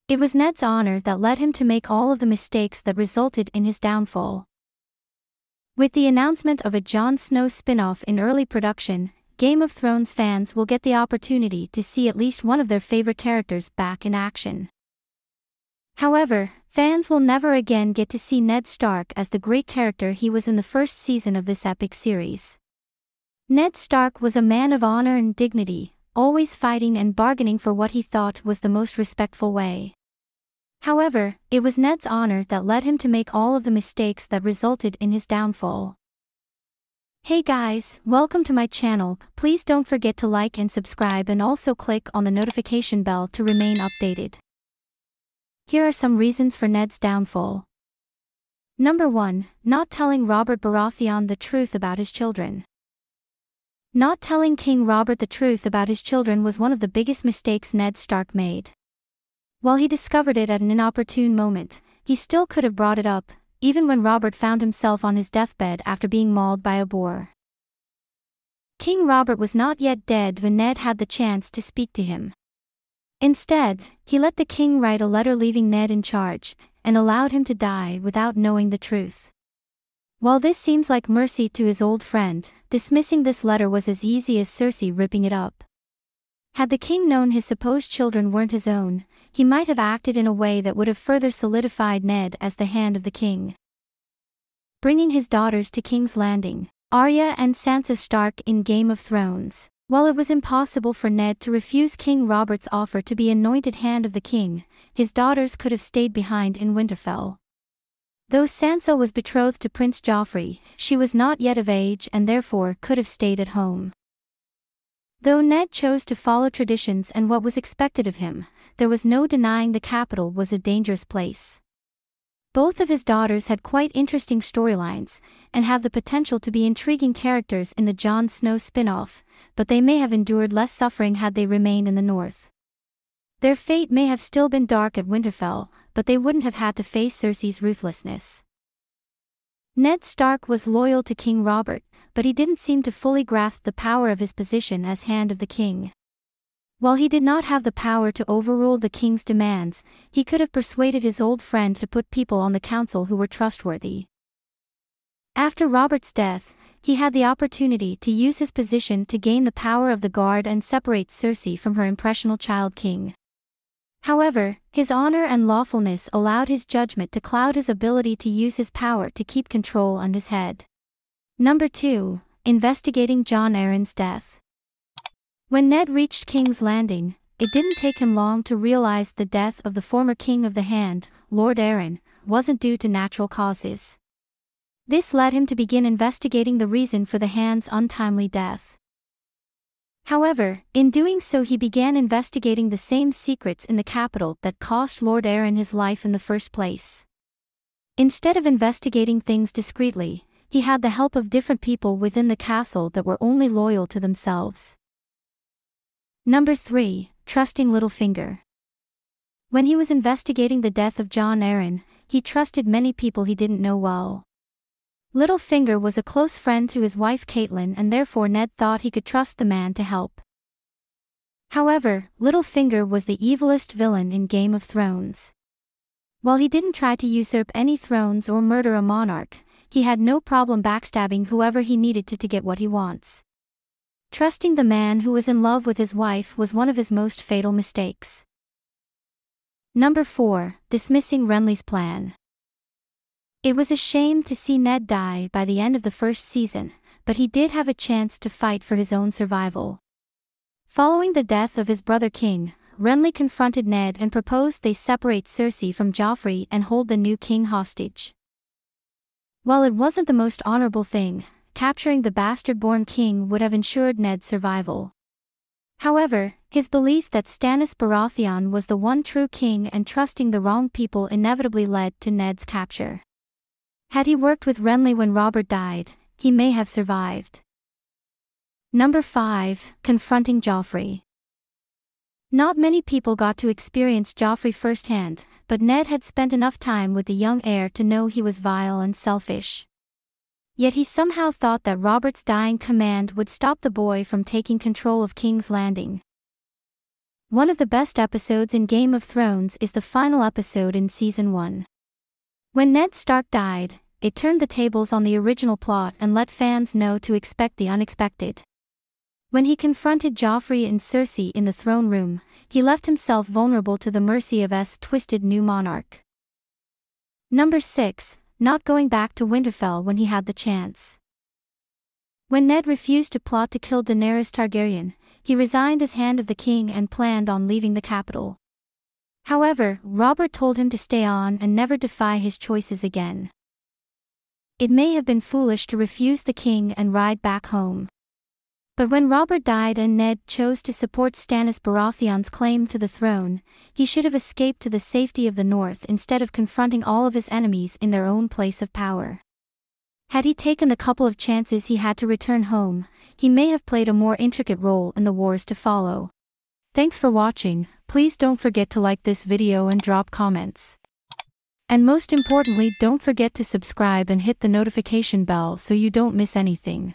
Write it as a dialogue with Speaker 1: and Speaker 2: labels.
Speaker 1: It was Ned's honor that led him to make all of the mistakes that resulted in his downfall. With the announcement of a Jon Snow spinoff in early production, Game of Thrones fans will get the opportunity to see at least one of their favorite characters back in action. However, fans will never again get to see Ned Stark as the great character he was in the first season of this epic series. Ned Stark was a man of honor and dignity, always fighting and bargaining for what he thought was the most respectful way. However, it was Ned's honor that led him to make all of the mistakes that resulted in his downfall. Hey guys, welcome to my channel. Please don't forget to like and subscribe and also click on the notification bell to remain updated. Here are some reasons for Ned's downfall. Number 1. Not telling Robert Baratheon the truth about his children. Not telling King Robert the truth about his children was one of the biggest mistakes Ned Stark made. While he discovered it at an inopportune moment, he still could have brought it up, even when Robert found himself on his deathbed after being mauled by a boar. King Robert was not yet dead when Ned had the chance to speak to him. Instead, he let the king write a letter leaving Ned in charge, and allowed him to die without knowing the truth. While this seems like mercy to his old friend, dismissing this letter was as easy as Cersei ripping it up. Had the king known his supposed children weren't his own, he might have acted in a way that would have further solidified Ned as the hand of the king. Bringing his daughters to King's Landing. Arya and Sansa Stark in Game of Thrones. While it was impossible for Ned to refuse King Robert's offer to be anointed hand of the king, his daughters could have stayed behind in Winterfell. Though Sansa was betrothed to Prince Joffrey, she was not yet of age and therefore could have stayed at home. Though Ned chose to follow traditions and what was expected of him, there was no denying the capital was a dangerous place. Both of his daughters had quite interesting storylines, and have the potential to be intriguing characters in the Jon Snow spin-off, but they may have endured less suffering had they remained in the north. Their fate may have still been dark at Winterfell, but they wouldn't have had to face Cersei's ruthlessness. Ned Stark was loyal to King Robert, but he didn't seem to fully grasp the power of his position as Hand of the King. While he did not have the power to overrule the king's demands, he could have persuaded his old friend to put people on the council who were trustworthy. After Robert's death, he had the opportunity to use his position to gain the power of the guard and separate Cersei from her impressionable child king. However, his honor and lawfulness allowed his judgment to cloud his ability to use his power to keep control on his head. Number 2. Investigating Jon Arryn's death. When Ned reached King's Landing, it didn't take him long to realize the death of the former king of the Hand, Lord Arryn, wasn't due to natural causes. This led him to begin investigating the reason for the Hand's untimely death. However, in doing so he began investigating the same secrets in the capital that cost Lord Arryn his life in the first place. Instead of investigating things discreetly, he had the help of different people within the castle that were only loyal to themselves. Number 3. Trusting Littlefinger. When he was investigating the death of Jon Arryn, he trusted many people he didn't know well. Littlefinger was a close friend to his wife Catelyn and therefore Ned thought he could trust the man to help. However, Littlefinger was the evilest villain in Game of Thrones. While he didn't try to usurp any thrones or murder a monarch, he had no problem backstabbing whoever he needed to get what he wants. Trusting the man who was in love with his wife was one of his most fatal mistakes. Number 4. Dismissing Renly's plan. It was a shame to see Ned die by the end of the first season, but he did have a chance to fight for his own survival. Following the death of his brother King, Renly confronted Ned and proposed they separate Cersei from Joffrey and hold the new king hostage. While it wasn't the most honorable thing, capturing the bastard-born king would have ensured Ned's survival. However, his belief that Stannis Baratheon was the one true king and trusting the wrong people inevitably led to Ned's capture. Had he worked with Renly when Robert died, he may have survived. Number 5. Confronting Joffrey. Not many people got to experience Joffrey firsthand, but Ned had spent enough time with the young heir to know he was vile and selfish. Yet he somehow thought that Robert's dying command would stop the boy from taking control of King's Landing. One of the best episodes in Game of Thrones is the final episode in Season 1. When Ned Stark died, it turned the tables on the original plot and let fans know to expect the unexpected. When he confronted Joffrey and Cersei in the throne room, he left himself vulnerable to the mercy of S twisted new monarch. Number 6. Not going back to Winterfell when he had the chance. When Ned refused to plot to kill Daenerys Targaryen, he resigned as Hand of the King and planned on leaving the capital. However, Robert told him to stay on and never defy his choices again. It may have been foolish to refuse the king and ride back home. But when Robert died and Ned chose to support Stannis Baratheon's claim to the throne, he should have escaped to the safety of the north instead of confronting all of his enemies in their own place of power. Had he taken the couple of chances he had to return home, he may have played a more intricate role in the wars to follow. Thanks for watching. Please don't forget to like this video and drop comments. And most importantly, don't forget to subscribe and hit the notification bell so you don't miss anything.